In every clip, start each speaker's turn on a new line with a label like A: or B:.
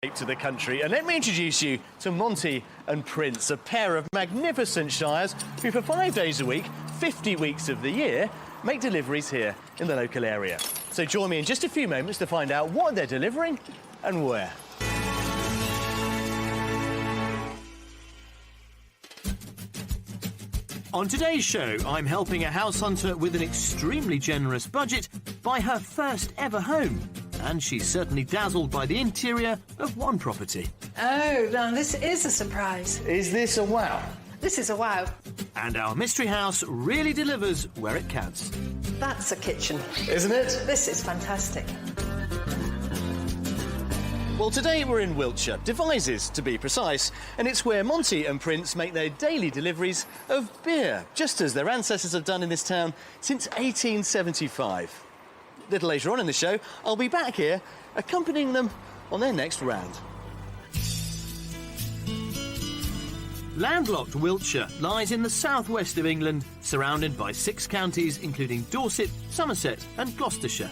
A: To the country, and let me introduce you to Monty and Prince, a pair of magnificent shires who for 5 days a week, 50 weeks of the year, make deliveries here in the local area. So join me in just a few moments to find out what they're delivering and where. On today's show, I'm helping a house hunter with an extremely generous budget buy her first ever home. And she's certainly dazzled by the interior of one property.
B: Oh, now this is a surprise.
A: Is this a wow?
B: This is a wow.
A: And our mystery house really delivers where it counts.
B: That's a kitchen.
A: Isn't it?
B: This is fantastic.
A: Well, today we're in Wiltshire, Devizes to be precise, and it's where Monty and Prince make their daily deliveries of beer, just as their ancestors have done in this town since 1875. A little later on in the show, I'll be back here accompanying them on their next round. Landlocked Wiltshire lies in the southwest of England, surrounded by 6 counties including Dorset, Somerset and Gloucestershire.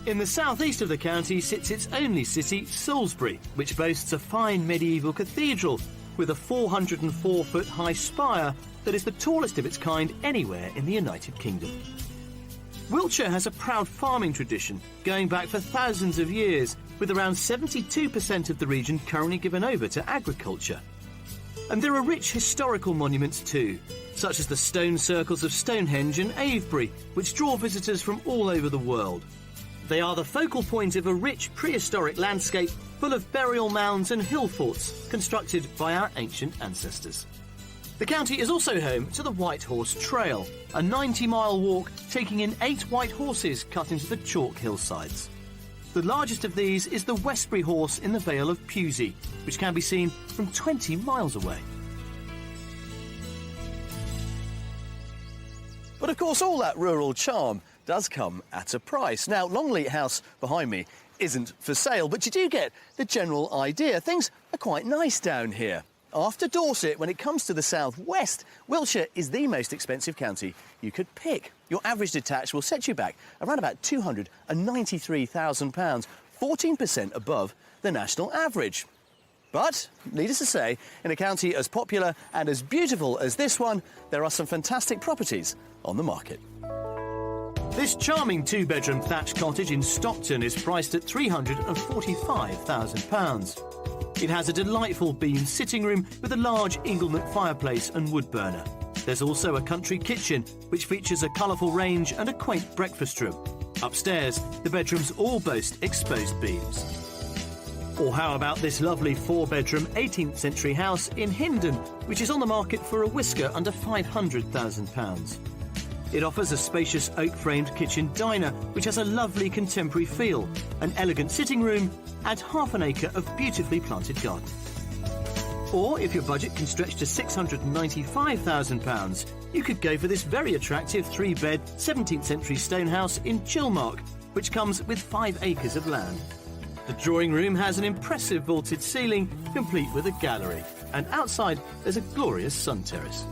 A: In the southeast of the county sits its only city, Salisbury, which boasts a fine medieval cathedral with a 404-foot high spire that is the tallest of its kind anywhere in the United Kingdom. Wiltshire has a proud farming tradition going back for thousands of years, with around 72% of the region currently given over to agriculture. And there are rich historical monuments too, such as the stone circles of Stonehenge and Avebury, which draw visitors from all over the world. They are the focal point of a rich prehistoric landscape full of burial mounds and hill forts constructed by our ancient ancestors. The county is also home to the White Horse Trail, a 90-mile walk taking in 8 white horses cut into the chalk hillsides. The largest of these is the Westbury Horse in the Vale of Pewsey, which can be seen from 20 miles away. But of course, all that rural charm does come at a price. Now, Longleat House behind me isn't for sale, but you do get the general idea. Things are quite nice down here. After Dorset, when it comes to the southwest, Wiltshire is the most expensive county you could pick. Your average detached will set you back around about £293,000, 14% above the national average. But, needless to say, in a county as popular and as beautiful as this one, there are some fantastic properties on the market. This charming 2-bedroom thatched cottage in Stockton is priced at £345,000. It has a delightful beam sitting room with a large Inglenet fireplace and wood burner. There's also a country kitchen, which features a colourful range and a quaint breakfast room. Upstairs, the bedrooms all boast exposed beams. Or how about this lovely 4-bedroom 18th century house in Hindon, which is on the market for a whisker under £500,000. It offers a spacious oak-framed kitchen diner, which has a lovely contemporary feel, an elegant sitting room, and half an acre of beautifully planted garden. Or, if your budget can stretch to £695,000, you could go for this very attractive 3-bed 17th century stone house in Chilmark, which comes with 5 acres of land. The drawing room has an impressive vaulted ceiling, complete with a gallery, and outside there's a glorious sun terrace.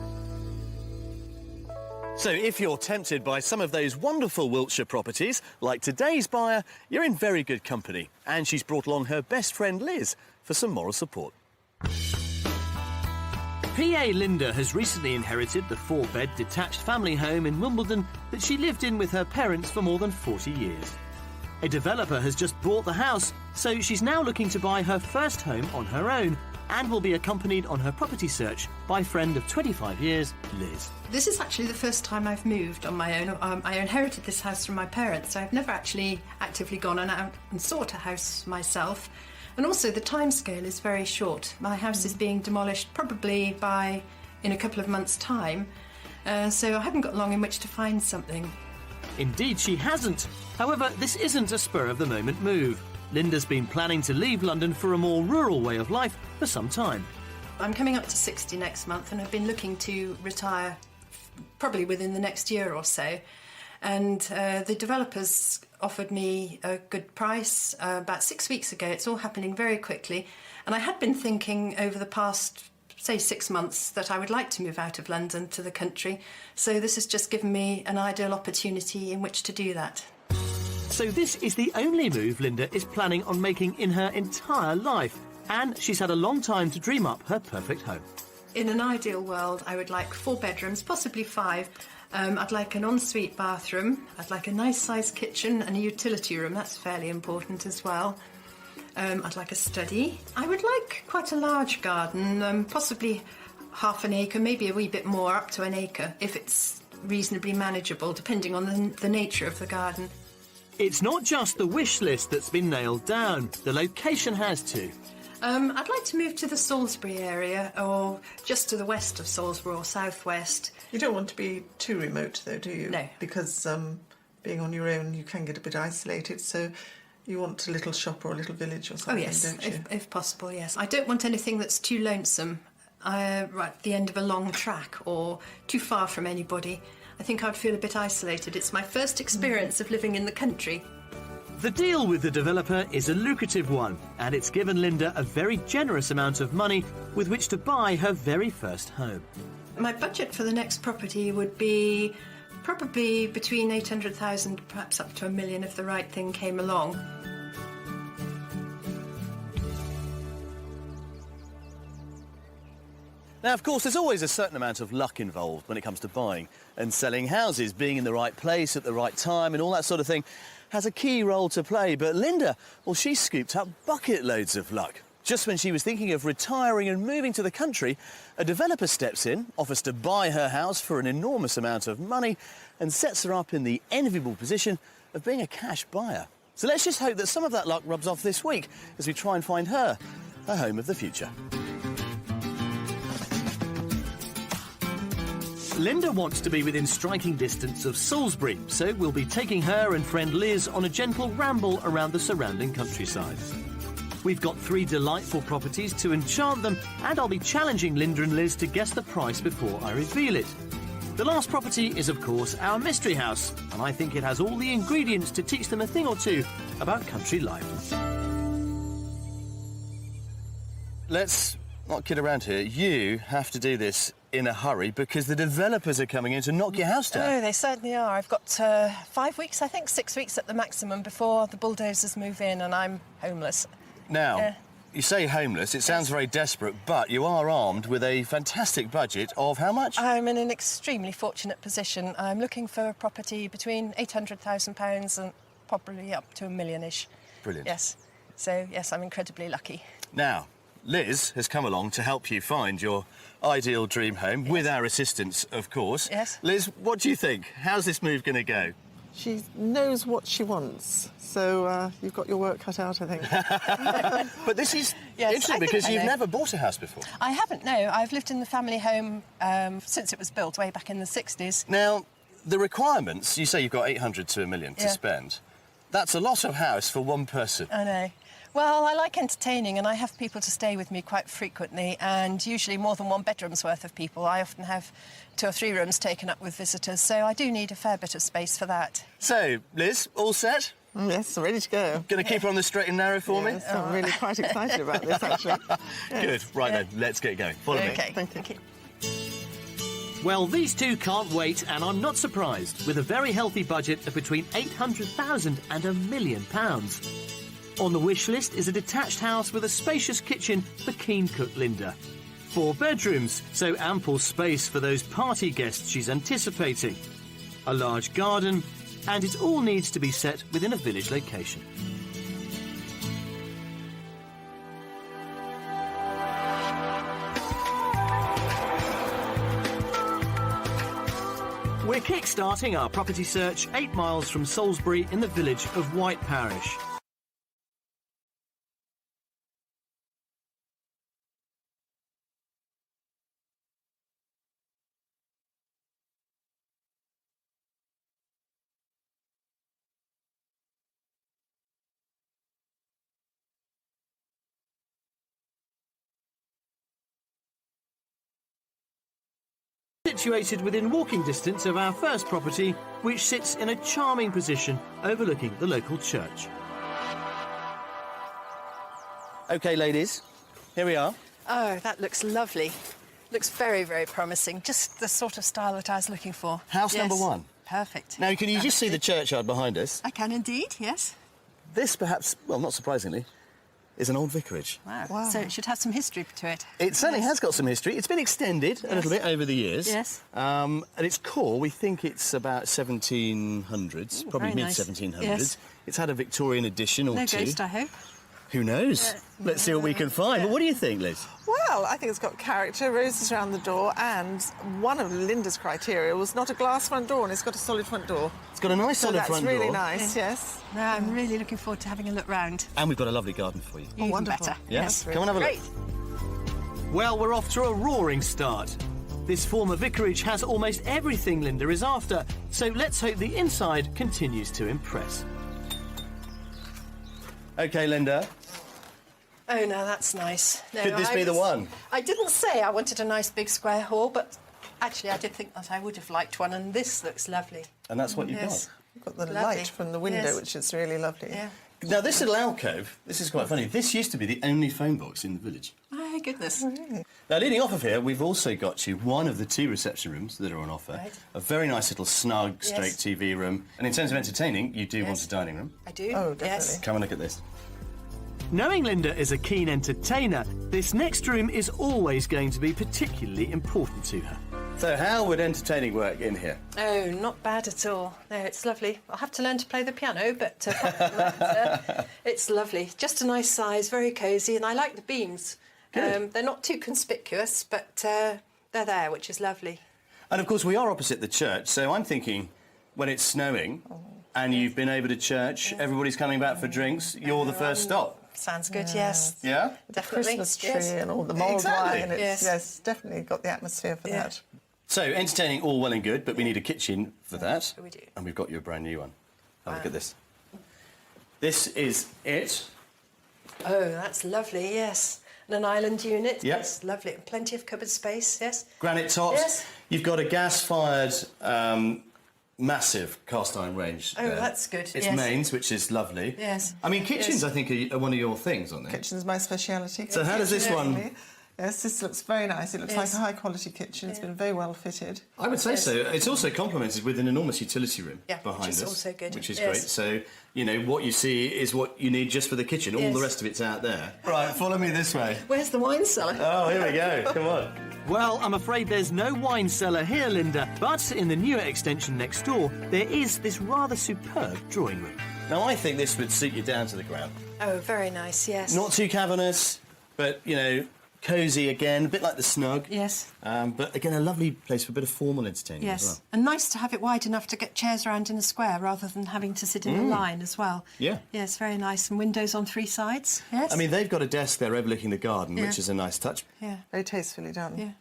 A: So if you're tempted by some of those wonderful Wiltshire properties, like today's buyer, you're in very good company. And she's brought along her best friend Liz for some moral support. PA Linda has recently inherited the 4-bed detached family home in Wimbledon that she lived in with her parents for more than 40 years. A developer has just bought the house, so she's now looking to buy her first home on her own, and will be accompanied on her property search by friend of 25 years, Liz.
B: This is actually the first time I've moved on my own. I inherited this house from my parents, so I've never actually actively gone out and sought a house myself. And also the timescale is very short. My house is being demolished probably in a couple of months' time, so I haven't got long in which to find something.
A: Indeed she hasn't. However, this isn't a spur-of-the-moment move. Linda's been planning to leave London for a more rural way of life for some time.
B: I'm coming up to 60 next month, and I've been looking to retire probably within the next year or so. And the developers offered me a good price about 6 weeks ago. It's all happening very quickly. And I had been thinking over the past, say, 6 months that I would like to move out of London to the country. So this has just given me an ideal opportunity in which to do that.
A: So this is the only move Linda is planning on making in her entire life, and she's had a long time to dream up her perfect home.
B: In an ideal world, I would like 4 bedrooms, possibly 5. I'd like an ensuite bathroom. I'd like a nice-sized kitchen and a utility room. That's fairly important as well. I'd like a study. I would like quite a large garden, possibly half an acre, maybe a wee bit more, up to an acre, if it's reasonably manageable, depending on the nature of the garden.
A: It's not just the wish list that's been nailed down. The location has too.
B: I'd like to move to the Salisbury area, or just to the west of Salisbury, or southwest.
C: You don't want to be too remote, though, do you?
B: No.
C: Because being on your own, you can get a bit isolated, so you want a little shop or a little village or something,
B: Oh, yes,
C: don't you?
B: if possible, yes. I don't want anything that's too lonesome, right at the end of a long track, or too far from anybody. I think I'd feel a bit isolated. It's my first experience of living in the country.
A: The deal with the developer is a lucrative one, and it's given Linda a very generous amount of money with which to buy her very first home.
B: My budget for the next property would be probably between 800,000, perhaps up to £1 million if the right thing came along.
D: Now, of course, there's always a certain amount of luck involved when it comes to buying and selling houses. Being in the right place at the right time and all that sort of thing has a key role to play. But Linda, well, she scooped up bucket loads of luck. Just when she was thinking of retiring and moving to the country, a developer steps in, offers to buy her house for an enormous amount of money and sets her up in the enviable position of being a cash buyer. So let's just hope that some of that luck rubs off this week as we try and find her a home of the future.
A: Linda wants to be within striking distance of Salisbury, so we'll be taking her and friend Liz on a gentle ramble around the surrounding countryside. We've got 3 delightful properties to enchant them, and I'll be challenging Linda and Liz to guess the price before I reveal it. The last property is, of course, our mystery house, and I think it has all the ingredients to teach them a thing or two about country life.
D: Let's not kid around here. You have to do this in a hurry because the developers are coming in to knock your house down.
E: Oh, they certainly are. I've got 5 weeks, I think, 6 weeks at the maximum before the bulldozers move in and I'm homeless.
D: Now, you say homeless, it sounds very desperate, but you are armed with a fantastic budget of how much?
E: I'm in an extremely fortunate position. I'm looking for a property between £800,000 and probably up to $1 million-ish.
D: Brilliant.
E: Yes. So, yes, I'm incredibly lucky.
D: Now, Liz has come along to help you find your ideal dream home, with our assistance, of course.
E: Yes.
D: Liz, what do you think? How's this move going to go?
C: She knows what she wants, so you've got your work cut out, I think.
D: But this is
E: Yes,
D: interesting
E: I think
D: because
E: I
D: you've
E: know.
D: never bought a house before.
E: I haven't, no. I've lived in the family home since it was built way back in the 60s.
D: Now, the requirements, you say you've got 800 to $1 million to
E: Yeah.
D: spend. That's a lot of house for one person.
E: I know. Well, I like entertaining and I have people to stay with me quite frequently and usually more than 1 bedroom's worth of people. I often have 2 or 3 rooms taken up with visitors, so I do need a fair bit of space for that.
D: So, Liz, all set?
C: Yes, ready to go.
D: Going to keep her on the straight and narrow for me?
C: Yes, I'm really quite excited about this, actually.
D: Good. Right then, let's get going. Follow me.
E: Okay.
C: Thank you.
A: Well, these two can't wait, and I'm not surprised, with a very healthy budget of between £800,000 and £1 million. On the wish list is a detached house with a spacious kitchen for keen-cook Linda. 4 bedrooms, so ample space for those party guests she's anticipating. A large garden, and it all needs to be set within a village location. We're kick-starting our property search 8 miles from Salisbury in the village of White Parish. Situated within walking distance of our first property, which sits in a charming position overlooking the local church.
D: OK, ladies, here we are.
E: Oh, that looks lovely. Looks very, very promising. Just the sort of style that I was looking for.
D: House
E: Yes.
D: number 1.
E: Perfect.
D: Now, can you just see the churchyard behind us?
E: I can indeed, yes.
D: This, perhaps, well, not surprisingly, is an old vicarage.
E: Wow. So it should have some history to it.
D: It certainly has got some history. It's been extended a little bit over the years.
E: Yes.
D: At its core, we think it's about 1700s, probably
E: very nice.
D: mid-1700s.
E: Yes.
D: It's had a Victorian addition or
E: No
D: two.
E: ghost, I hope.
D: Who knows? Let's see what we can find. But what do you think, Liz?
C: Well, I think it's got character, roses around the door, and one of Linda's criteria was not a glass front door, and it's got a solid front door.
D: It's got a nice
C: So
D: solid
C: that's
D: front
C: really
D: door.
C: nice, yes.
E: No, I'm really looking forward to having a look round.
D: And we've got a lovely garden for you.
E: Even
C: wonderful.
E: better.
D: Yeah?
E: Yes.
D: Come on, have a
E: Great.
D: look.
A: Well, we're off to a roaring start. This former vicarage has almost everything Linda is after, so let's hope the inside continues to impress.
D: OK, Linda.
E: Oh, no, that's nice. No,
D: Could this be the one?
E: I didn't say I wanted a nice big square hall, but actually I did think that I would have liked one, and this looks lovely.
D: And that's what you've
E: Yes.
C: You've got the
E: Lovely.
C: light from the window,
E: Yes.
C: which is really lovely.
E: Yeah.
D: got. Now, this little alcove, this is quite funny. This used to be the only phone box in the village.
E: My goodness.
C: Really?
D: Now, leading off of here, we've also got you one of the two reception rooms that are on offer.
E: Right.
D: A very nice little snug,
E: Yes.
D: straight TV room. And in terms of entertaining, you do want
E: Yes.
D: a dining room.
E: I do.
C: Oh, definitely.
E: Yes.
D: Come and look at this.
A: Knowing Linda is a keen entertainer, this next room is always going to be particularly important to her.
D: So, how would entertaining work in here?
E: Oh, not bad at all. No, it's lovely. I'll have to learn to play the piano, but apart from that, it's lovely. Just a nice size, very cosy, and I like the beams. They're not too conspicuous, but they're there, which is lovely.
D: And of course, we are opposite the church, so I'm thinking when it's snowing and you've been over to church, everybody's coming back for drinks, you're the first stop.
E: Sounds good, yes.
D: Yeah?
E: Definitely.
C: Christmas tree
E: yes.
C: and all the mulled
D: Exactly.
C: wine. It's,
E: Yes.
C: yes, definitely got the atmosphere for
E: Yeah.
C: that.
D: So, entertaining all well and good, but we need a kitchen for that.
E: We do.
D: And we've got you a brand new one. Have a look at this. This is it.
E: Oh, that's lovely, yes. And an island unit.
D: Yep.
E: Yes, lovely. And plenty of cupboard space, yes.
D: Granite tops.
E: Yes.
D: You've got a gas-fired, massive cast iron range.
E: Oh, that's good,
D: It's
E: yes.
D: mains, which is lovely.
E: Yes.
D: I mean, kitchens,
E: Yes.
D: I think, are one of your things, aren't they?
C: Kitchen's my speciality.
D: So how does this one...
C: Yes, this looks very nice. It looks
E: Yes.
C: like a high-quality kitchen. It's been very well fitted.
D: I would say so. It's also complemented with an enormous utility room
E: Yeah, which
D: behind
E: is
D: us.
E: also good.
D: Which is
E: Yes.
D: great. So, you know, what you see is what you need just for the kitchen. All
E: Yes.
D: the rest of it's out there. Right, follow me this way.
E: Where's the wine cellar?
D: Oh, here we go. Come on.
A: Well, I'm afraid there's no wine cellar here, Linda, but in the newer extension next door, there is this rather superb drawing room.
D: Now, I think this would suit you down to the ground.
E: Oh, very nice, yes.
D: Not too cavernous, but, you know, cosy again, a bit like the snug.
E: Yes.
D: But again, a lovely place for a bit of formal entertaining
E: Yes,
D: as well.
E: and nice to have it wide enough to get chairs around in a square rather than having to sit in a line as well.
D: Yeah.
E: Yes, very nice. And windows on three sides. Yes.
D: I mean, they've got a desk there overlooking the garden,
E: Yeah.
D: which is a nice touch.
E: Yeah.
C: Very tastefully done.
E: Yeah.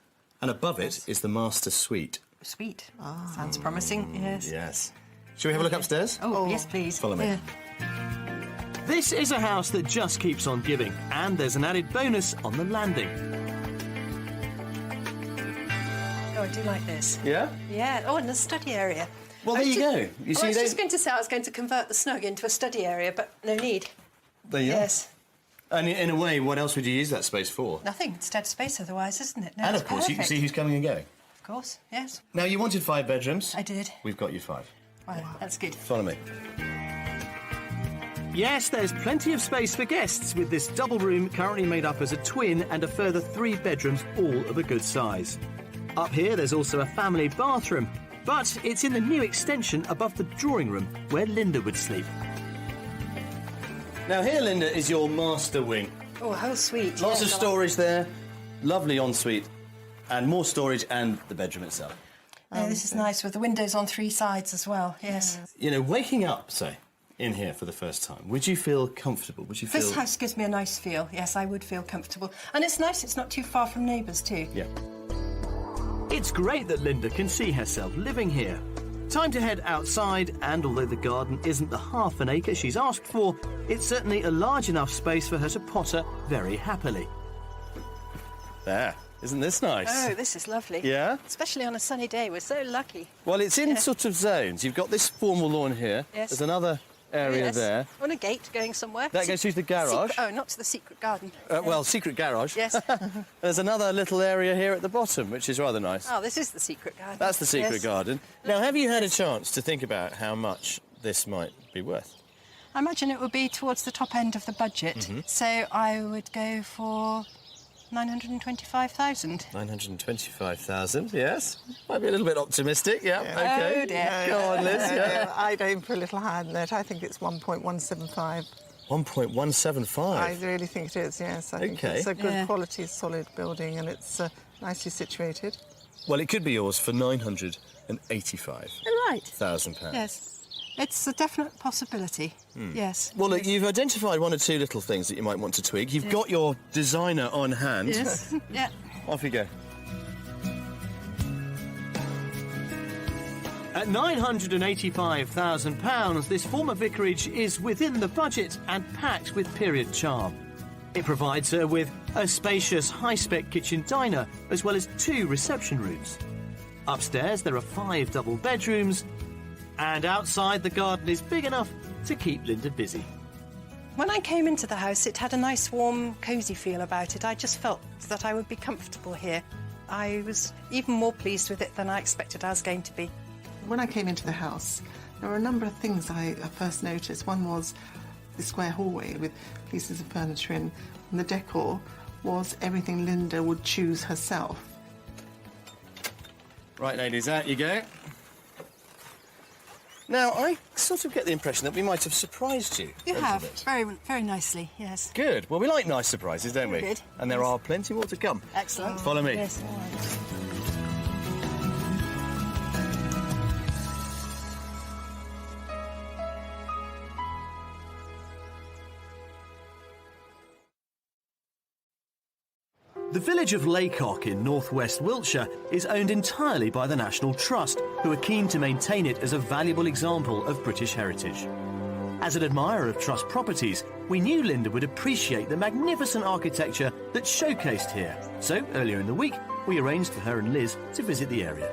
D: And above it is the master suite.
E: Sweet. Sounds promising. Yes.
D: Yes. Shall we have a look upstairs?
E: Oh, yes, please.
D: Follow me.
E: Yeah.
A: This is a house that just keeps on giving, and there's an added bonus on the landing.
E: Oh, I do like this.
D: Yeah?
E: Yeah. Oh, and the study area.
D: Well,
E: I
D: there
E: was
D: you
E: ju-
D: go. You
E: I
D: see,
E: was
D: they...
E: just going to say I was going to convert the snug into a study area, but no need.
D: There you
E: Yes.
D: are. And in a way, what else would you use that space for?
E: Nothing. It's dead space otherwise, isn't it? No,
D: And
E: it's
D: of course, you can
E: perfect.
D: see who's coming and going.
E: Of course, yes.
D: Now, you wanted 5 bedrooms.
E: I did.
D: We've got you 5.
E: Wow, that's good.
D: Follow me.
A: Yes, there's plenty of space for guests with this double room currently made up as a twin and a further 3 bedrooms, all of a good size. Up here, there's also a family bathroom, but it's in the new extension above the drawing room where Linda would sleep.
D: Now, here, Linda, is your master wing.
E: Oh, how sweet.
D: Lots of
E: yes, I like-
D: storage there, lovely ensuite, and more storage and the bedroom itself.
E: Yeah, this is nice with the windows on 3 sides as well. Yes.
D: You know, waking up, say, in here for the first time, would you feel comfortable? Would you feel...
E: This house gives me a nice feel. Yes, I would feel comfortable. And it's nice, it's not too far from neighbours too.
D: Yeah.
A: It's great that Linda can see herself living here. Time to head outside, and although the garden isn't the half an acre she's asked for, it's certainly a large enough space for her to potter very happily.
D: There. Isn't this nice?
E: Oh, this is lovely.
D: Yeah?
E: Especially on a sunny day. We're so lucky.
D: Well, it's in sort of zones. You've got this formal lawn here.
E: Yes.
D: There's another area
E: Yes.
D: there.
E: On a gate going somewhere.
D: That goes through the garage.
E: Not to the secret garden.
D: Well, secret garage.
E: Yes.
D: There's another little area here at the bottom, which is rather nice.
E: Oh, this is the secret garden.
D: That's the secret
E: Yes.
D: garden. Now, have you had a chance to think about how much this might be worth?
E: I imagine it would be towards the top end of the budget.
D: Mm-hmm.
E: So I would go for 925,000.
D: 925,000, yes. Might be a little bit optimistic, yeah. OK.
E: Oh, dear.
D: Go on, Liz, yeah.
C: I'd aim for a little higher than that. I think it's 1.175.
D: 1.175.
C: I really think it is, yes. I think
D: OK.
C: it's a good
E: Yeah.
C: quality, solid building, and it's nicely situated.
D: Well, it could be yours for £985,000.
E: Right. Yes. It's a definite possibility. Yes.
D: Well, look, you've identified one or two little things that you might want to tweak. You've got your designer on hand.
E: Yes. Yeah.
D: Off you go.
A: At £985,000, this former vicarage is within the budget and packed with period charm. It provides her with a spacious, high-spec kitchen diner, as well as 2 reception rooms. Upstairs, there are 5 double bedrooms, and outside, the garden is big enough to keep Linda busy.
E: When I came into the house, it had a nice, warm, cosy feel about it. I just felt that I would be comfortable here. I was even more pleased with it than I expected I was going to be.
C: When I came into the house, there were a number of things I first noticed. One was the square hallway with pieces of furniture in, and the decor was everything Linda would choose herself.
D: Right, ladies, out you go. Now, I sort of get the impression that we might have surprised you.
E: You
D: a little
E: have.
D: bit.
E: Very, very nicely, yes.
D: Good. Well, we like nice surprises, don't we?
E: Good.
D: And there
E: Yes.
D: are plenty more to come.
E: Excellent.
D: Follow me.
E: Yes, all right.
A: The village of Laycock in northwest Wiltshire is owned entirely by the National Trust, who are keen to maintain it as a valuable example of British heritage. As an admirer of Trust properties, we knew Linda would appreciate the magnificent architecture that's showcased here. So, earlier in the week, we arranged for her and Liz to visit the area.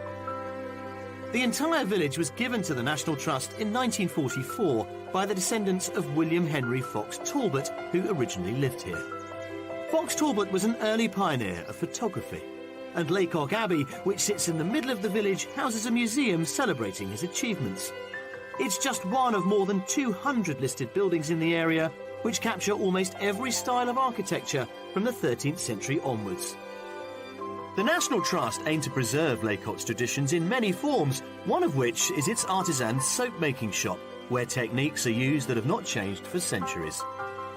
A: The entire village was given to the National Trust in 1944 by the descendants of William Henry Fox Talbot, who originally lived here. Fox Talbot was an early pioneer of photography, and Laycock Abbey, which sits in the middle of the village, houses a museum celebrating his achievements. It's just one of more than 200 listed buildings in the area, which capture almost every style of architecture from the 13th century onwards. The National Trust aim to preserve Laycock's traditions in many forms, one of which is its artisan soap-making shop, where techniques are used that have not changed for centuries.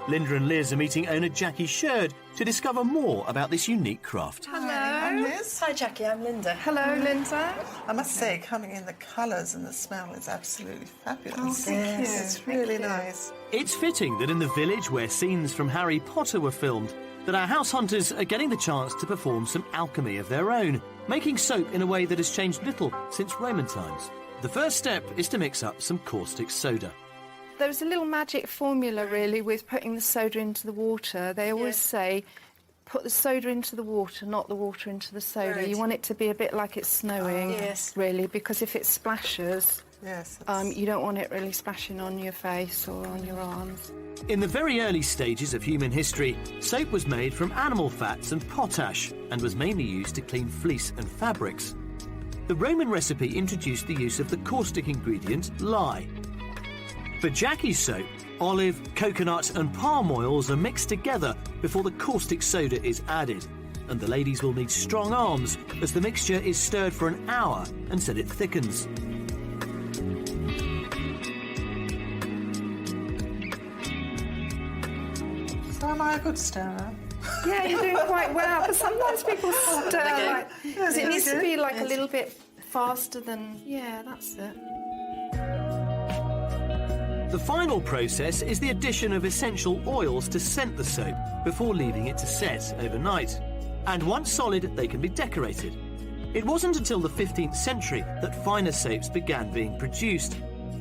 A: Linda and Liz are meeting owner Jackie Sherd to discover more about this unique craft.
C: Hello. I'm Liz.
E: Hi, Jackie, I'm Linda.
C: Hello, Linda. I must say, coming in, the colours and the smell is absolutely fabulous. Oh, thank you. It's really nice.
A: It's fitting that in the village where scenes from Harry Potter were filmed, that our house hunters are getting the chance to perform some alchemy of their own, making soap in a way that has changed little since Roman times. The first step is to mix up some caustic soda.
F: There's a little magic formula, really, with putting the soda into the water. They always say, put the soda into the water, not the water into the soda.
E: Right.
F: You want it to be a bit like it's snowing,
E: Yes.
F: really, because if it splashes,
C: Yes.
F: you don't want it really splashing on your face or on your arms.
A: In the very early stages of human history, soap was made from animal fats and potash and was mainly used to clean fleece and fabrics. The Roman recipe introduced the use of the caustic ingredient lye. For Jackie's soap, olive, coconut and palm oils are mixed together before the caustic soda is added. And the ladies will need strong arms as the mixture is stirred for an hour until it thickens.
C: So am I a good stirrer?
F: Yeah, you're doing quite well, but sometimes people stir, because it needs to be like a little bit faster than... Yeah, that's it.
A: The final process is the addition of essential oils to scent the soap before leaving it to set overnight. And once solid, they can be decorated. It wasn't until the 15th century that finer soaps began being produced.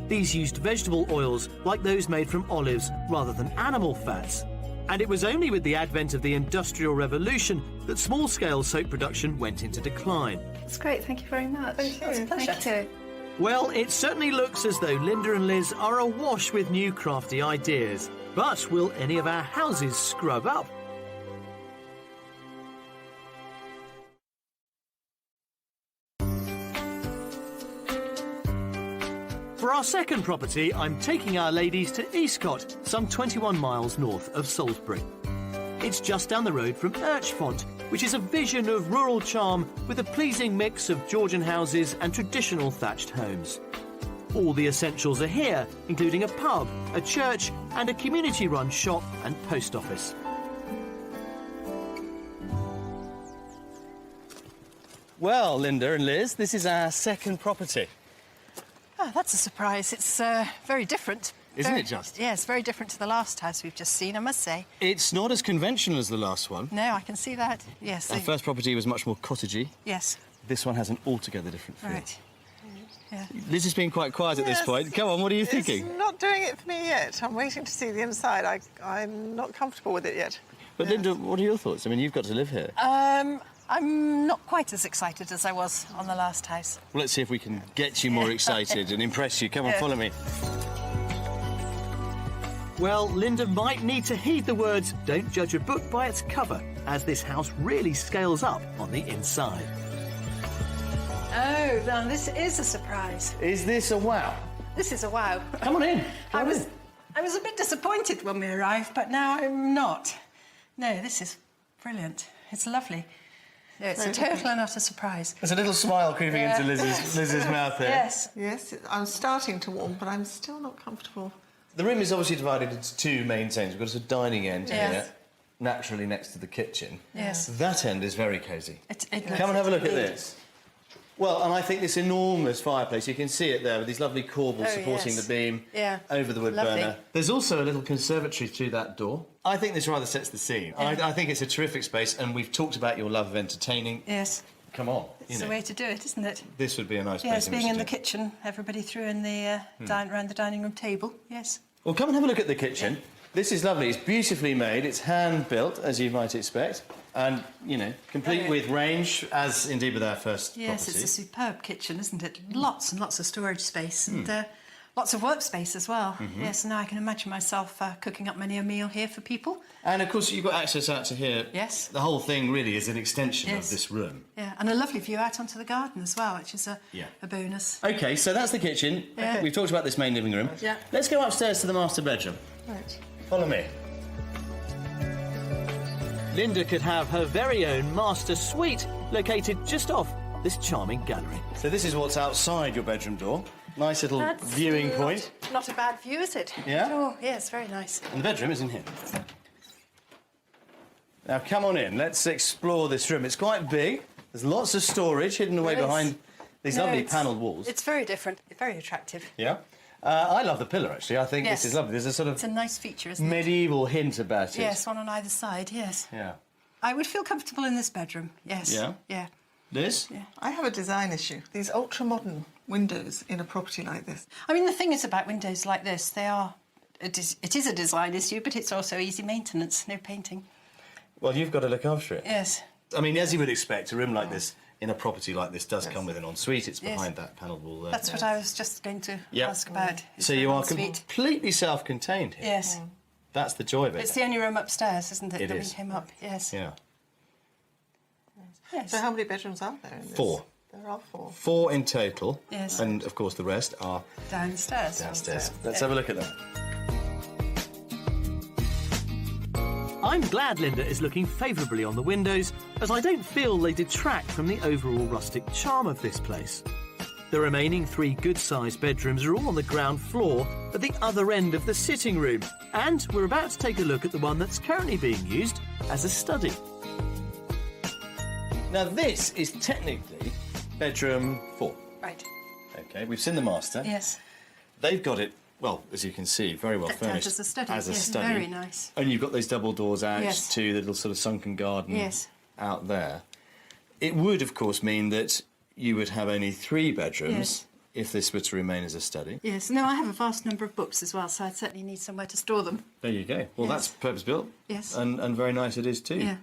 A: These used vegetable oils like those made from olives rather than animal fats. And it was only with the advent of the Industrial Revolution that small-scale soap production went into decline.
F: That's great, thank you very much.
C: Thank you.
F: Thank you.
A: Well, it certainly looks as though Linda and Liz are awash with new crafty ideas. But will any of our houses scrub up? For our second property, I'm taking our ladies to Eastcott, some 21 miles north of Salisbury. It's just down the road from Urchfont, which is a vision of rural charm with a pleasing mix of Georgian houses and traditional thatched homes. All the essentials are here, including a pub, a church and a community-run shop and post office.
D: Well, Linda and Liz, this is our second property.
E: Oh, that's a surprise. It's very different.
D: Isn't it just?
E: Yes, very different to the last house we've just seen, I must say.
D: It's not as conventional as the last one.
E: No, I can see that. Yes.
D: Our first property was much more cottagey.
E: Yes.
D: This one has an altogether different feel.
E: Right. Yeah.
D: Liz has been quite quiet at this
C: Yes.
D: point. Come on, what are you thinking?
C: It's not doing it for me yet. I'm waiting to see the inside. I'm not comfortable with it yet.
D: But Linda, what are your thoughts? I mean, you've got to live here.
E: I'm not quite as excited as I was on the last house.
D: Well, let's see if we can get you more excited and impress you. Come on, follow me.
A: Well, Linda might need to heed the words, don't judge a book by its cover, as this house really scales up on the inside.
B: Oh, now this is a surprise.
D: Is this a wow?
B: This is a wow.
D: Come on in.
B: I was a bit disappointed when we arrived, but now I'm not. No, this is brilliant. It's lovely. No, it's a total and utter surprise.
D: There's a little smile creeping into Liz's mouth here.
B: Yes.
C: Yes, I'm starting to warm, but I'm still not comfortable.
D: The room is obviously divided into two main sections. We've got a sort of dining end
B: Yes.
D: here, naturally next to the kitchen.
B: Yes.
D: That end is very cosy.
B: It
D: Come and have a look at this. Well, and I think this enormous fireplace, you can see it there with these lovely corbels supporting
B: yes.
D: the beam
B: Yeah.
D: over the wood
B: Lovely.
D: burner. There's also a little conservatory through that door. I think this rather sets the scene. I think it's a terrific space, and we've talked about your love of entertaining.
B: Yes.
D: Come on,
B: It's the way to do it, isn't it?
D: this would be a nice place.
B: Yes,
D: in
B: being
D: which
B: in
D: to
B: the
D: do.
B: kitchen, everybody through in the around the dining room table. Yes.
D: Well, come and have a look at the kitchen. This is lovely. It's beautifully made. It's hand-built, as you might expect. And, you know, complete with range, as indeed with our first
B: Yes,
D: property.
B: it's a superb kitchen, isn't it? Lots and lots of storage space and lots of workspace as well. Yes, now I can imagine myself cooking up many a meal here for people.
D: And, of course, you've got access out to here.
B: Yes.
D: The whole thing really is an extension of
B: Yes.
D: this room.
B: Yeah, and a lovely view out onto the garden as well, which is a bonus.
D: OK, so that's the kitchen.
B: Yeah.
D: We've talked about this main living room.
B: Yeah.
D: Let's go upstairs to the master bedroom.
C: Right.
D: Follow me.
A: Linda could have her very own master suite located just off this charming gallery.
D: So this is what's outside your bedroom door. Nice little viewing point.
B: Not a bad view, is it?
D: Yeah?
B: Oh, yes, very nice.
D: And the bedroom is in here. Now, come on in. Let's explore this room. It's quite big. There's lots of storage hidden away
B: There is.
D: behind these
B: No,
D: lovely
B: it's-
D: panelled walls.
B: It's very different, very attractive.
D: Yeah. I love the pillar, actually. I think
B: Yes.
D: this is lovely. There's a sort
B: It's a
D: of
B: nice feature, isn't it?
D: medieval hint about it.
B: Yes, one on either side, yes.
D: Yeah.
B: I would feel comfortable in this bedroom, yes.
D: Yeah?
B: Yeah.
D: Liz?
B: Yeah.
C: I have a design issue. These ultra-modern windows in a property like this.
B: I mean, the thing is about windows like this, they are... It is a design issue, but it's also easy maintenance, no painting.
D: Well, you've got to look after it.
B: Yes.
D: I mean, as you would expect, a room like this in a property like this does come with an ensuite. It's
B: Yes.
D: behind that panelled wall there.
B: That's what I was just going to
D: Yep.
B: ask about. Is
D: So
B: there
D: you
B: an
D: are
B: ensuite?
D: completely self-contained here.
B: Yes.
D: That's the joy of it.
B: It's the only room upstairs, isn't it?
D: It
B: that
D: is.
B: we came up, yes.
D: Yeah.
B: Yes.
C: So how many bedrooms are there in this?
D: 4.
C: There are 4.
D: 4 in total.
B: Yes.
D: And, of course, the rest are
B: Downstairs.
D: downstairs. Let's have a look at them.
A: I'm glad Linda is looking favourably on the windows, as I don't feel they detract from the overall rustic charm of this place. The remaining 3 good-sized bedrooms are all on the ground floor at the other end of the sitting room, and we're about to take a look at the one that's currently being used as a study.
D: Now, this is technically bedroom 4.
B: Right.
D: OK, we've seen the master.
B: Yes.
D: They've got it, well, as you can see, very well
B: Decked out
D: furnished.
B: as a study.
D: As a
B: Yes,
D: study.
B: very nice.
D: And you've got those double doors out
B: Yes.
D: to the little sort of sunken garden
B: Yes.
D: out there. It would, of course, mean that you would have only 3 bedrooms
B: Yes.
D: if this were to remain as a study.
B: Yes. No, I have a vast number of books as well, so I'd certainly need somewhere to store them.
D: There you go. Well,
B: Yes.
D: that's purpose-built.
B: Yes.
D: And very nice it is too.
B: Yeah.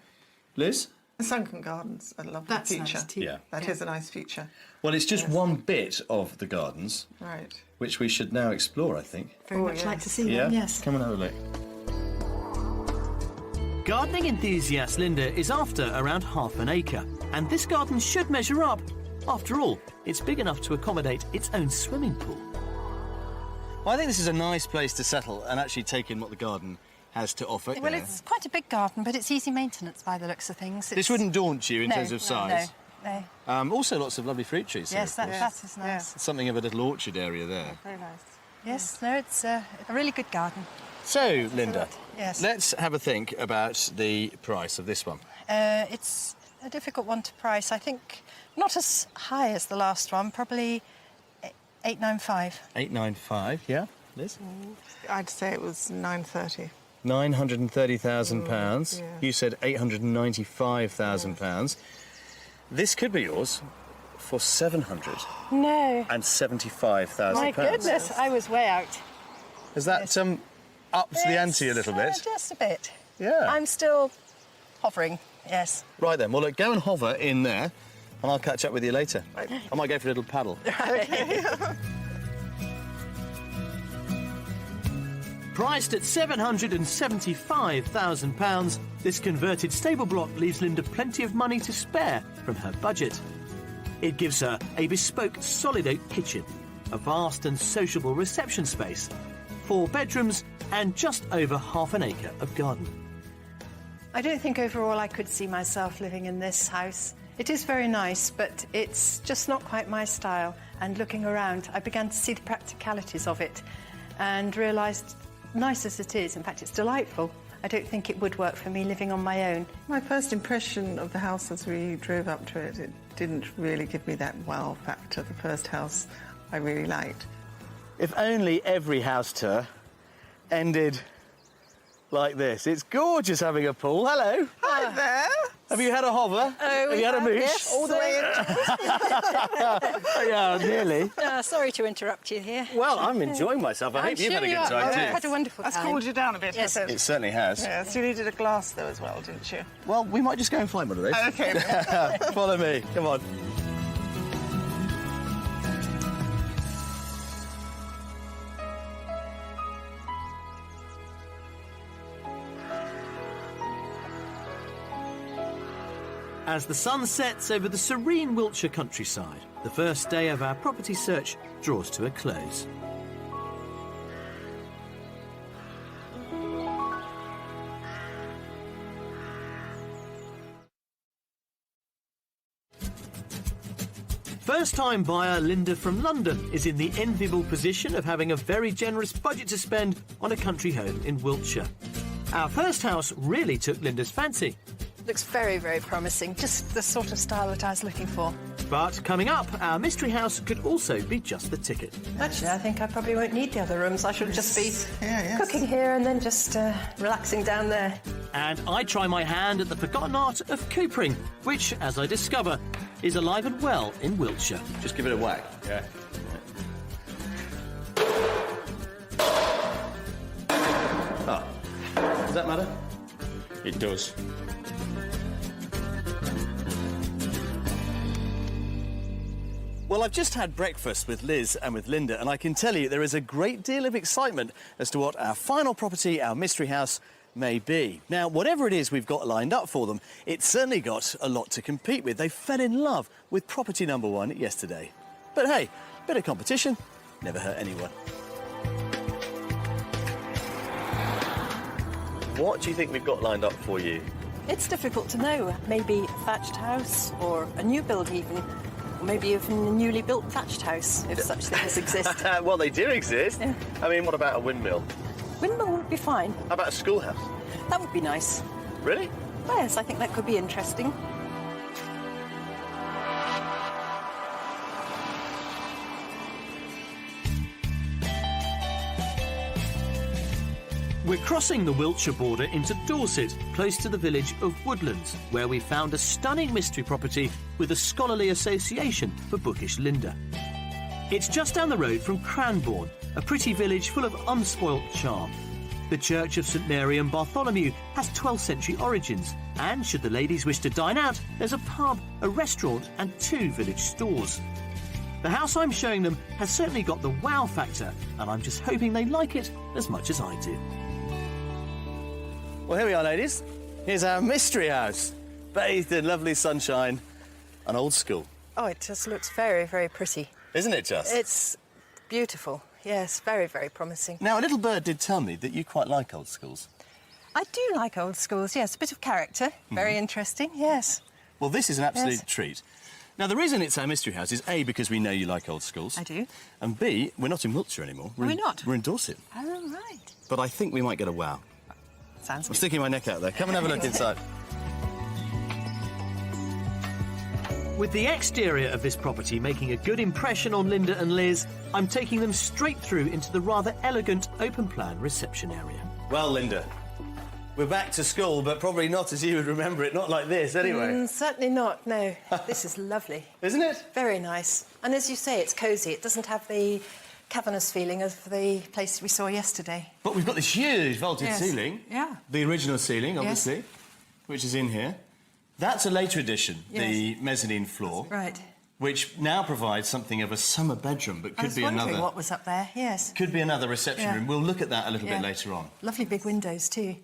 D: Liz?
C: The sunken garden's a lovely
B: That's
C: feature.
B: nice too.
D: Yeah.
C: That is a nice feature.
D: Well, it's just one bit of the gardens,
C: Right.
D: which we should now explore, I think.
B: Very much
C: yes.
B: like to see them, yes.
D: Come and have a look.
A: Gardening enthusiast Linda is after around half an acre, and this garden should measure up. After all, it's big enough to accommodate its own swimming pool.
D: Well, I think this is a nice place to settle and actually take in what the garden has to offer.
E: Well, it's quite a big garden, but it's easy maintenance by the looks of things.
D: This wouldn't daunt you in terms of size.
E: No.
D: Also, lots of lovely fruit trees.
E: Yes,
D: here, of
E: that
D: course.
E: is nice.
D: Something of a little orchard area there.
C: Very nice.
E: Yes, no, it's a really good garden.
D: So, Linda,
E: Yes.
D: let's have a think about the price of this one.
E: It's a difficult one to price. I think not as high as the last one, probably 895.
D: 895, yeah, Liz?
C: I'd say it was 930.
D: £930,000.
C: yeah.
D: You said £895,000. This could be yours for £775,000.
E: No. My goodness, I was way out.
D: Has that upped the ante a little bit?
E: Just a bit.
D: Yeah.
E: I'm still hovering, yes.
D: Right then, well, look, go and hover in there, and I'll catch up with you later.
C: Right.
D: I might go for a little paddle.
A: Priced at £775,000, this converted stable block leaves Linda plenty of money to spare from her budget. It gives her a bespoke solid oak kitchen, a vast and sociable reception space, 4 bedrooms and just over half an acre of garden.
E: I don't think overall I could see myself living in this house. It is very nice, but it's just not quite my style. And looking around, I began to see the practicalities of it and realised, nice as it is, in fact, it's delightful. I don't think it would work for me living on my own.
C: My first impression of the house as we drove up to it, it didn't really give me that wow factor. The first house I really liked.
D: If only every house tour ended like this. It's gorgeous having a pool. Hello.
C: Hi there.
D: Have you had a hover? Have you had a mooch?
E: Yes.
C: All the way in.
D: Yeah, nearly.
E: Sorry to interrupt you here.
D: Well, I'm enjoying myself. I hope you've had a good time
E: I've
D: too.
E: had a wonderful
C: That's
E: time.
C: cooled you down a bit,
E: Yes.
C: has
D: It
C: it?
D: certainly has.
C: Yes, you needed a glass though as well, didn't you?
D: Well, we might just go and find one of those.
C: Okay.
D: Follow me. Come on.
A: As the sun sets over the serene Wiltshire countryside, the first day of our property search draws to a close. First-time buyer Linda from London is in the enviable position of having a very generous budget to spend on a country home in Wiltshire. Our first house really took Linda's fancy.
E: Looks very, very promising. Just the sort of style that I was looking for.
A: But coming up, our mystery house could also be just the ticket.
E: Actually, I think I probably won't need the other rooms. I should just be
C: yes.
E: cooking here and then just relaxing down there.
A: And I try my hand at the forgotten art of coopering, which, as I discover, is alive and well in Wiltshire.
D: Just give it a whack. Yeah. Oh. Does that matter? It does. Well, I've just had breakfast with Liz and with Linda, and I can tell you there is a great deal of excitement as to what our final property, our mystery house, may be. Now, whatever it is we've got lined up for them, it's certainly got a lot to compete with. They fell in love with property number 1 yesterday. But hey, bit of competition never hurt anyone. What do you think we've got lined up for you?
E: It's difficult to know. Maybe a thatched house or a new build even. Or maybe even a newly built thatched house, if such things exist.
D: Well, they do exist.
E: Yeah.
D: I mean, what about a windmill?
E: Windmill would be fine.
D: How about a schoolhouse?
E: That would be nice.
D: Really?
E: Yes, I think that could be interesting.
A: We're crossing the Wiltshire border into Dorset, close to the village of Woodlands, where we found a stunning mystery property with a scholarly association for bookish Linda. It's just down the road from Cranbourne, a pretty village full of unspoilt charm. The Church of St Mary and Bartholomew has 12th century origins, and should the ladies wish to dine out, there's a pub, a restaurant and 2 village stores. The house I'm showing them has certainly got the wow factor, and I'm just hoping they like it as much as I do.
D: Well, here we are, ladies. Here's our mystery house, bathed in lovely sunshine, an old school.
E: Oh, it just looks very, very pretty.
D: Isn't it just?
E: It's beautiful. Yes, very, very promising.
D: Now, a little bird did tell me that you quite like old schools.
E: I do like old schools, yes. A bit of character. Very interesting, yes.
D: Well, this is an absolute
E: Yes.
D: treat. Now, the reason it's our mystery house is A, because we know you like old schools.
E: I do.
D: And B, we're not in Wiltshire anymore.
E: Are we not?
D: We're in Dorset.
E: Oh, right.
D: But I think we might get a wow.
E: Sounds
D: I'm
E: good.
D: sticking my neck out there. Come and have a look inside.
A: With the exterior of this property making a good impression on Linda and Liz, I'm taking them straight through into the rather elegant open-plan reception area.
D: Well, Linda, we're back to school, but probably not as you would remember it. Not like this, anyway.
E: Certainly not, no. This is lovely.
D: Isn't it?
E: Very nice. And as you say, it's cosy. It doesn't have the cavernous feeling of the place we saw yesterday.
D: But we've got this huge vaulted
E: Yes.
D: ceiling.
E: Yeah.
D: The original ceiling, obviously, which is in here. That's a later addition, the mezzanine floor.
E: Right.
D: Which now provides something of a summer bedroom, but
E: I
D: could
E: was
D: be
E: wondering
D: another.
E: what was up there, yes.
D: Could be another reception
E: Yeah.
D: room. We'll look at that a little bit
E: Yeah.
D: later on.
E: Lovely big windows too.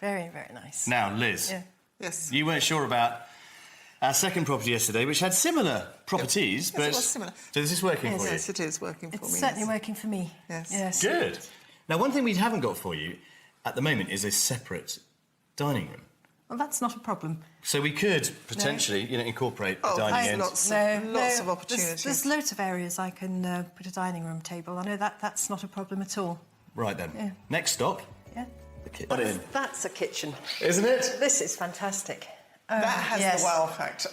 E: Very, very nice.
D: Now, Liz,
E: Yeah.
C: Yes.
D: you weren't sure about our second property yesterday, which had similar properties,
C: Yes,
D: but
C: it was similar.
D: So this is working for you.
C: Yes, it is working for
E: It's
C: me.
E: certainly
C: yes.
E: working for me.
C: Yes.
E: Yes.
D: Good. Now, one thing we haven't got for you at the moment is a separate dining room.
E: Well, that's not a problem.
D: So we could potentially, incorporate the
C: Oh,
D: dining
C: there's
D: end.
C: lots of opportunities.
E: There's loads of areas I can put a dining room table. I know that's not a problem at all.
D: Right then.
E: Yeah.
D: Next stop,
E: Yeah.
D: the kitchen.
E: That's a kitchen.
D: Isn't it?
E: This is fantastic.
C: That has
E: yes.
C: the wow factor.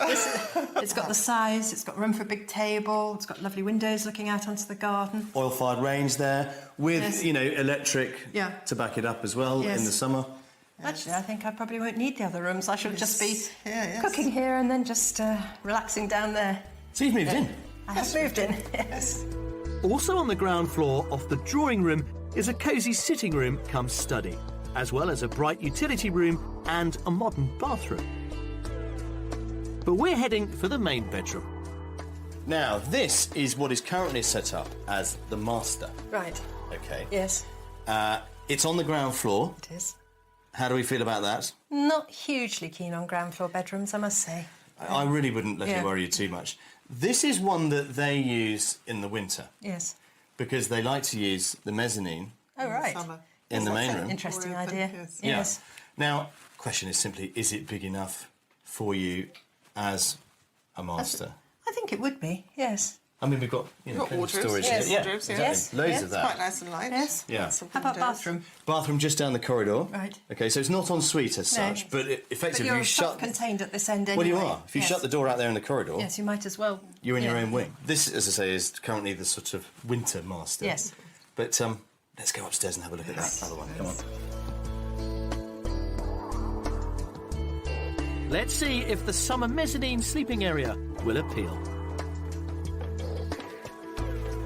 E: It's got the size, it's got room for a big table, it's got lovely windows looking out onto the garden.
D: Oil-fired range there with,
E: Yes.
D: Electric
E: Yeah.
D: to back it up as well
E: Yes.
D: in the summer.
E: Actually, I think I probably won't need the other rooms. I shall just be
C: yes.
E: cooking here and then just relaxing down there.
D: So you've moved in.
E: I have moved in, yes.
A: Also on the ground floor, off the drawing room, is a cosy sitting room cum study, as well as a bright utility room and a modern bathroom. But we're heading for the main bedroom.
D: Now, this is what is currently set up as the master.
E: Right,
D: Okay.
E: yes,
D: It's on the ground floor.
E: it is.
D: How do we feel about that?
E: Not hugely keen on ground floor bedrooms, I must say.
D: I really wouldn't let
E: Yeah.
D: it worry you too much. This is one that they use in the winter
E: Yes.
D: because they like to use the mezzanine
E: Oh, right.
C: Summer.
D: in the main
E: That's an
D: room.
E: interesting
C: Or open,
E: idea.
C: yes.
D: Yeah.
E: Yes.
D: Now, question is simply, is it big enough for you as a master?
E: I think it would be, yes.
D: I mean, we've got,
C: You've got
D: plenty of
C: wardrobes.
D: storage
E: Yes.
D: here. Yeah,
C: Wardrobes,
D: exactly.
E: yes.
D: Loads
E: Yes.
D: of
C: Quite
D: that.
C: nice and light.
E: Yes.
D: Yeah.
C: Lots of
E: How about
C: windows.
E: bathroom?
D: Bathroom just down the corridor.
E: Right.
D: Okay, so it's not en suite as
E: No.
D: such, but
E: But
D: effectively
E: you're
D: you shut.
E: self-contained at this end
D: Well,
E: anyway.
D: you are. If you
E: Yes.
D: shut the door out there in the corridor,
E: Yes, you might as well.
D: you're in your
E: Yeah.
D: own wing. This, as I say, is currently the sort of winter master.
E: Yes.
D: But let's go upstairs and have a look at that other one. Come on.
A: Let's see if the summer mezzanine sleeping area will appeal.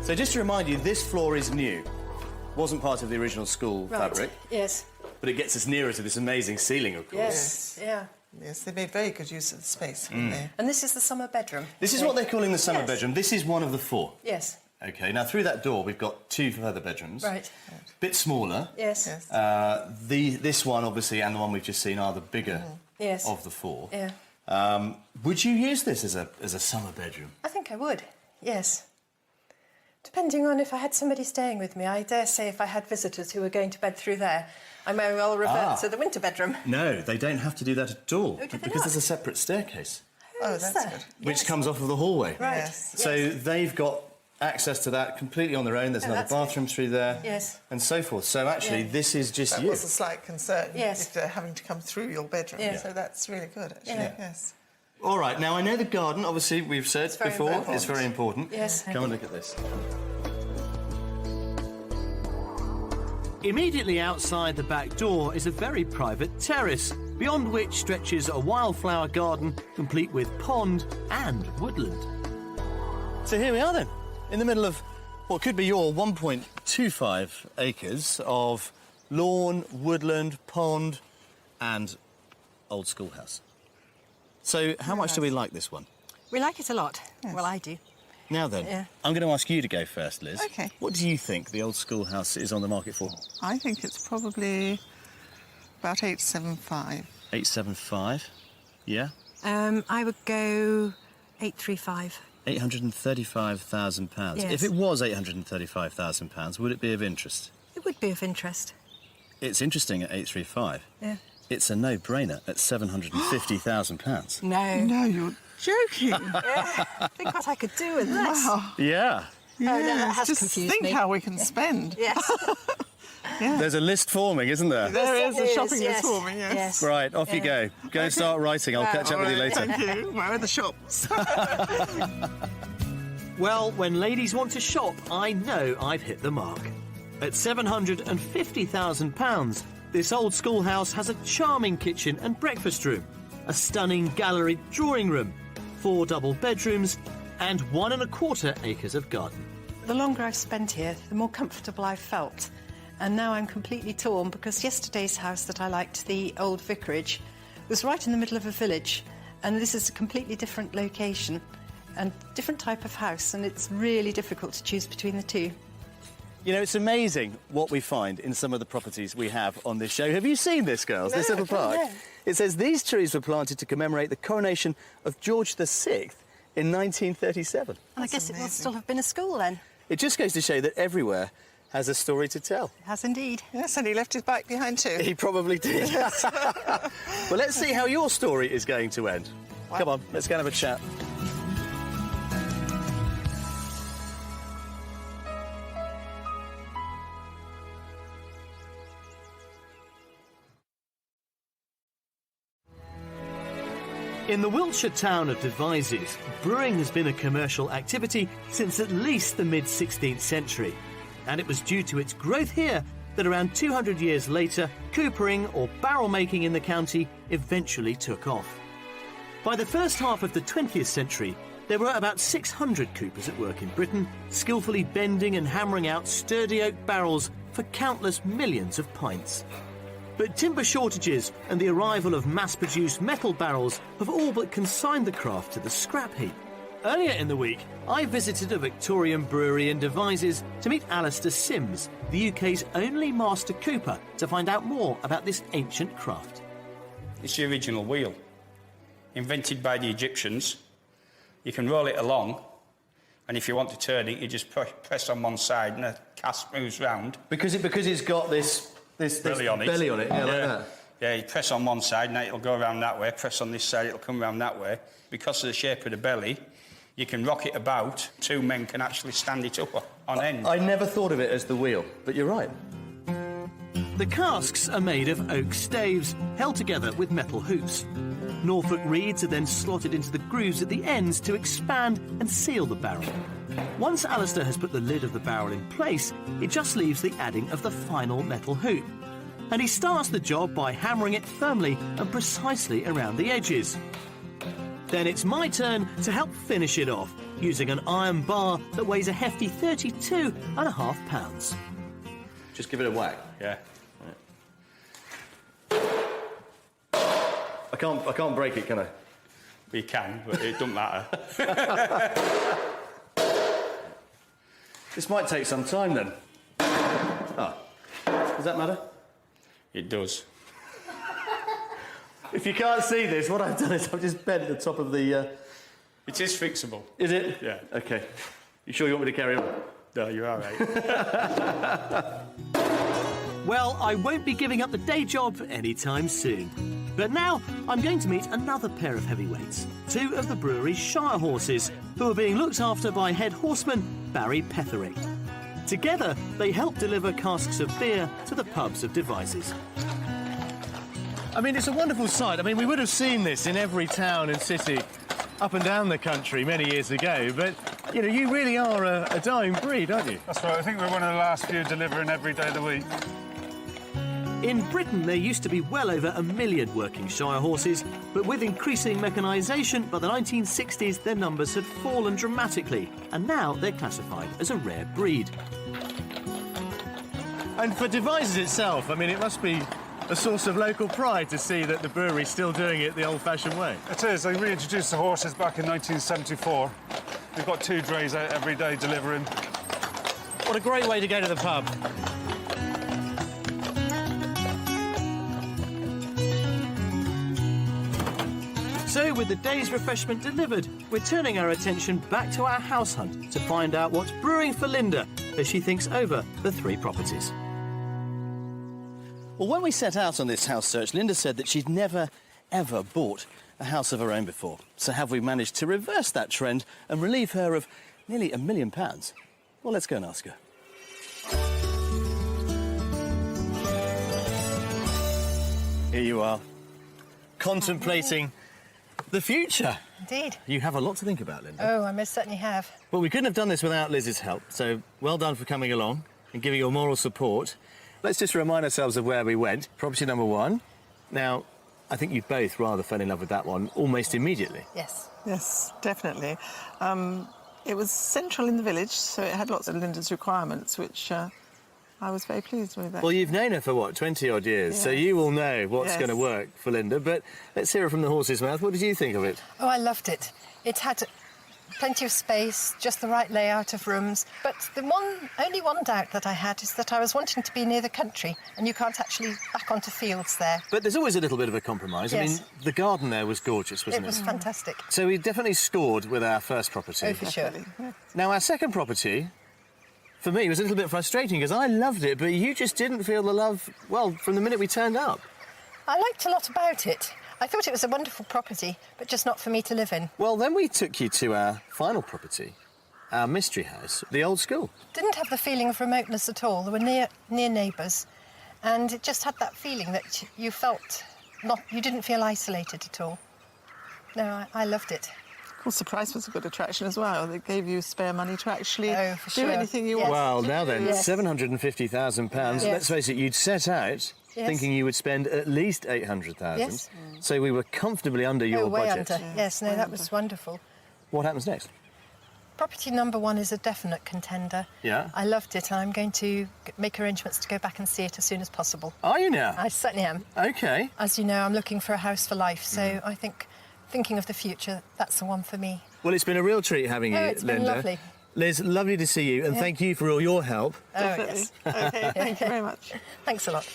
D: So just to remind you, this floor is new. Wasn't part of the original school
E: Right.
D: fabric,
E: Yes.
D: but it gets us nearer to this amazing ceiling, of course.
E: Yes. Yeah.
C: Yes, they made very good use of the space, haven't they?
E: And this is the summer bedroom.
D: This is what they're calling the summer
E: Yes.
D: bedroom. This is one of the four.
E: Yes.
D: Okay, now through that door we've got two further bedrooms.
E: Right.
D: Bit smaller.
E: Yes.
C: Yes.
D: This one, obviously, and the one we've just seen are the bigger
E: Yes.
D: of the four.
E: Yeah.
D: Would you use this as a summer bedroom?
E: I think I would. Yes. Depending on if I had somebody staying with me, I dare say if I had visitors who were going to bed through there, I may well revert to the winter bedroom.
D: No, they don't have to do that at all
E: Oh, do they
D: because
E: not?
D: there's a separate staircase
C: Oh,
E: Is
C: that's
E: there?
C: good.
D: which
E: Yes.
D: comes off of the hallway.
E: Right.
C: Yes.
D: So they've got access to that completely on their own. There's
E: Oh,
D: another
E: that's good.
D: bathroom through there,
E: Yes.
D: and so forth. So actually,
E: Yeah.
D: this is just
C: That
D: you.
C: was a slight concern
E: Yes.
C: if they're having to come through your bedroom.
E: Yeah.
C: So that's really good, actually.
E: Yeah.
C: Yes.
D: All right. Now I know the garden. Obviously, we've said
E: very
D: before
E: important.
D: it's very important.
E: Yes.
D: Come and look at this.
A: Immediately outside the back door is a very private terrace, beyond which stretches a wildflower garden complete with pond and woodland.
D: So here we are then, in the middle of what could be your 1.25 acres of Lawn, woodland, pond and old schoolhouse. So how much do we like this one?
E: We like it a lot.
C: Yes.
E: Well, I do.
D: Now then,
E: Yeah.
D: I'm going to ask you to go first, Liz.
C: OK.
D: What do you think the old schoolhouse is on the market for?
C: I think it's probably about 875.
D: 875. Yeah.
E: I would go 835.
D: £835,000.
E: Yes.
D: If it was £835,000, would it be of interest?
E: It would be of interest.
D: It's interesting at 835.
E: Yeah.
D: It's a no-brainer at £750,000.
E: No.
C: No, you're joking.
E: Think what I could do with this.
C: Wow.
D: Yeah.
E: no, that
C: Yes,
E: has
C: just
E: confused
C: think
E: me.
C: how we can spend.
E: Yes.
D: There's a list forming, isn't there?
C: There is a shopping
E: yes.
C: list for me, yes.
E: Yes.
D: Right, off you go. Go and start writing. I'll catch up with you
C: All right,
D: later.
C: Thank you. Where are the shops?
A: Well, when ladies want to shop, I know I've hit the mark. At £750,000, this old schoolhouse has a charming kitchen and breakfast room, a stunning galleried drawing room, 4 double bedrooms, and 1¼ acres of garden.
B: The longer I've spent here, the more comfortable I've felt. And now I'm completely torn because yesterday's house that I liked, the old vicarage, was right in the middle of a village. And this is a completely different location and different type of house. And it's really difficult to choose between the two.
D: You know, it's amazing what we find in some of the properties we have on this show. Have you seen this, girls? This little park? It says these trees were planted to commemorate the coronation of George VI in 1937.
E: And I guess it will still have been a school then.
D: It just goes to show that everywhere has a story to tell.
E: It has indeed.
C: Yes, and he left his bike behind too.
D: He probably did. Well, let's see how your story is going to end. Come on, let's go and have a chat.
A: In the Wiltshire town of Devizes, brewing has been a commercial activity since at least the mid-16th century. And it was due to its growth here that around 200 years later, coopering or barrel making in the county eventually took off. By the first half of the 20th century, there were about 600 coopers at work in Britain, skillfully bending and hammering out sturdy oak barrels for countless millions of pints. But timber shortages and the arrival of mass-produced metal barrels have all but consigned the craft to the scrap heap. Earlier in the week, I visited a Victorian brewery in Devizes to meet Alistair Sims, the UK's only master cooper, to find out more about this ancient craft.
G: It's the original wheel, invented by the Egyptians. You can roll it along, and if you want to turn it, you just press on one side and the cask moves round.
D: Because it's got this
G: Belly on it.
D: Belly on it, yeah, like that.
G: Yeah, you press on one side, now it'll go around that way. Press on this side, it'll come around that way. Because of the shape of the belly, you can rock it about. 2 men can actually stand it up on end.
D: I never thought of it as the wheel, but you're right.
A: The casks are made of oak staves, held together with metal hoops. Norfolk reeds are then slotted into the grooves at the ends to expand and seal the barrel. Once Alistair has put the lid of the barrel in place, it just leaves the adding of the final metal hoop. And he starts the job by hammering it firmly and precisely around the edges. Then it's my turn to help finish it off, using an iron bar that weighs a hefty 32.5 pounds.
D: Just give it a whack.
G: Yeah.
D: I can't break it, can I?
G: We can, but it doesn't matter.
D: This might take some time then. Ah, does that matter?
G: It does.
D: If you can't see this, what I've done is I've just bent the top of the...
G: It is fixable.
D: Is it?
G: Yeah.
D: OK. You sure you want me to carry on?
G: No, you're all right.
A: Well, I won't be giving up the day job anytime soon. But now I'm going to meet another pair of heavyweights, 2 of the brewery's Shire horses, who are being looked after by head horseman Barry Petherick. Together, they help deliver casks of beer to the pubs of Devizes. I mean, it's a wonderful sight. I mean, we would have seen this in every town and city up and down the country many years ago, but, you know, you really are a dying breed, aren't you?
H: That's right. I think we're one of the last few delivering every day of the week.
A: In Britain, there used to be well over 1 million working Shire horses, but with increasing mechanisation, by the 1960s, their numbers had fallen dramatically, and now they're classified as a rare breed.
D: And for Devizes itself, I mean, it must be a source of local pride to see that the brewery's still doing it the old-fashioned way.
H: It is. They reintroduced the horses back in 1974. We've got 2 drays out every day delivering.
D: What a great way to go to the pub. So, with the day's refreshment delivered, we're turning our attention back to our house hunt to find out what's brewing for Linda as she thinks over the 3 properties. Well, when we set out on this house search, Linda said that she'd never, ever bought a house of her own before. So have we managed to reverse that trend and relieve her of nearly £1 million? Well, let's go and ask her. Here you are, contemplating the future.
E: Indeed.
D: You have a lot to think about, Linda.
E: Oh, I most certainly have.
D: Well, we couldn't have done this without Liz's help, so well done for coming along and giving your moral support. Let's just remind ourselves of where we went. Property number 1. Now, I think you both rather fell in love with that one almost immediately.
E: Yes.
C: Yes, definitely. It was central in the village, so it had lots of Linda's requirements, which I was very pleased with.
D: Well, you've known her for, what, 20-odd years, so
C: Yes.
D: you will know what's
C: Yes.
D: going to work for Linda. But let's hear it from the horse's mouth. What did you think of it?
E: Oh, I loved it. It had plenty of space, just the right layout of rooms. But the only one doubt that I had is that I was wanting to be near the country, and you can't actually back onto fields there.
D: But there's always a little bit of a compromise. I
E: Yes.
D: mean, the garden there was gorgeous, wasn't
E: It was fantastic.
D: So we definitely scored with our first property.
E: Oh, for sure.
D: Now, our second property, for me, was a little bit frustrating because I loved it, but you just didn't feel the love, well, from the minute we turned up.
E: I liked a lot about it. I thought it was a wonderful property, but just not for me to live in.
D: Well, then we took you to our final property, our mystery house, the old school.
E: Didn't have the feeling of remoteness at all. There were near neighbours, and it just had that feeling that you felt you didn't feel isolated at all. No, I loved it.
C: Of course, the price was a good attraction as well. They gave you spare money to actually
E: Oh, for
C: do
E: sure.
C: anything you
E: Yes.
C: want.
D: Well, now then,
E: Yes.
D: £750,000.
E: Yes.
D: Let's face it, you'd set out
E: Yes.
D: thinking you would spend at least £800,000.
E: Yes.
D: So we were comfortably under your
E: Oh, way
D: budget.
E: under. Yes, no, that was wonderful.
D: What happens next?
E: Property number 1 is a definite contender.
D: Yeah?
E: I loved it, and I'm going to make arrangements to go back and see it as soon as possible.
D: Are you now?
E: I certainly am.
D: OK.
E: As you know, I'm looking for a house for life, so I think, thinking of the future, that's the one for me.
D: Well, it's been a real treat having you,
E: Oh, it's been
D: Linda.
E: lovely.
D: Liz, lovely to see you, and thank you for all your help.
E: Oh,
C: Definitely.
E: yes.
C: OK, thank you very much.
E: Thanks a lot.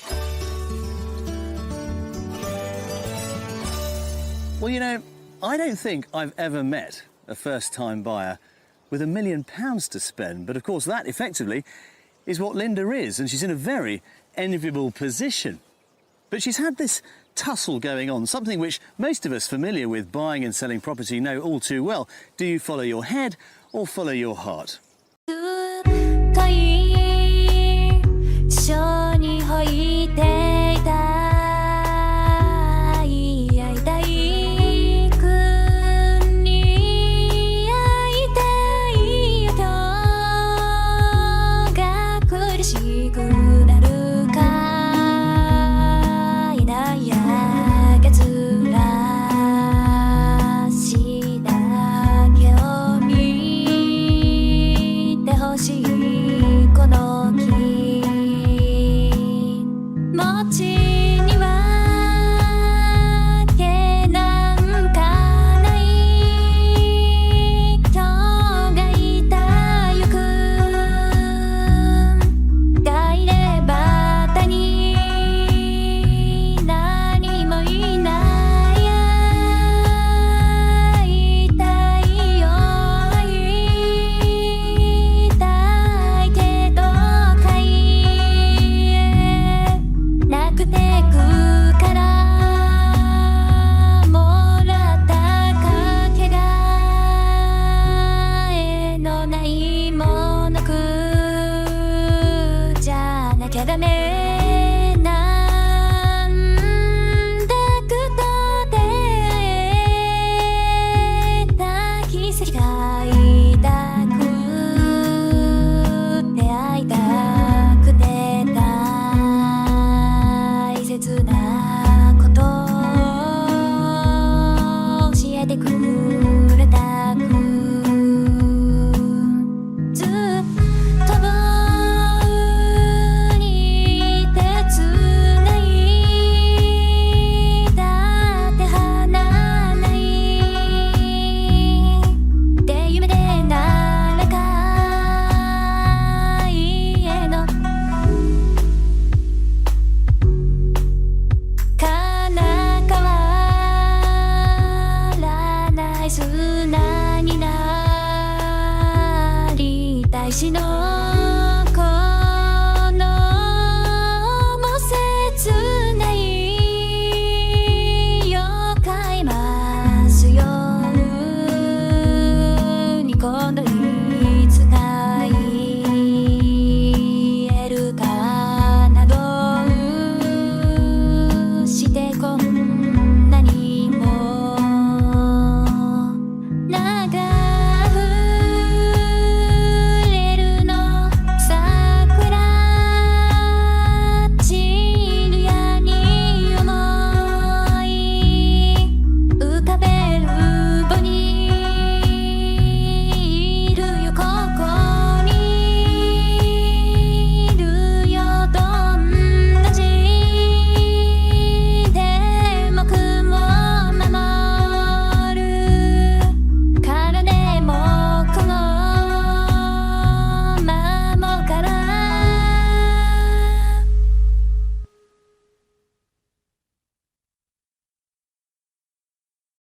D: Well, you know, I don't think I've ever met a first-time buyer with £1 million to spend, but of course that effectively is what Linda is, and she's in a very enviable position. But she's had this tussle going on, something which most of us familiar with buying and selling property know all too well. Do you follow your head or follow your heart?
I: 一緒に吠えていたい会いたい君に会いたいよとが苦しくなるかいないや月らしだけを見てほしいこの木もっ大事の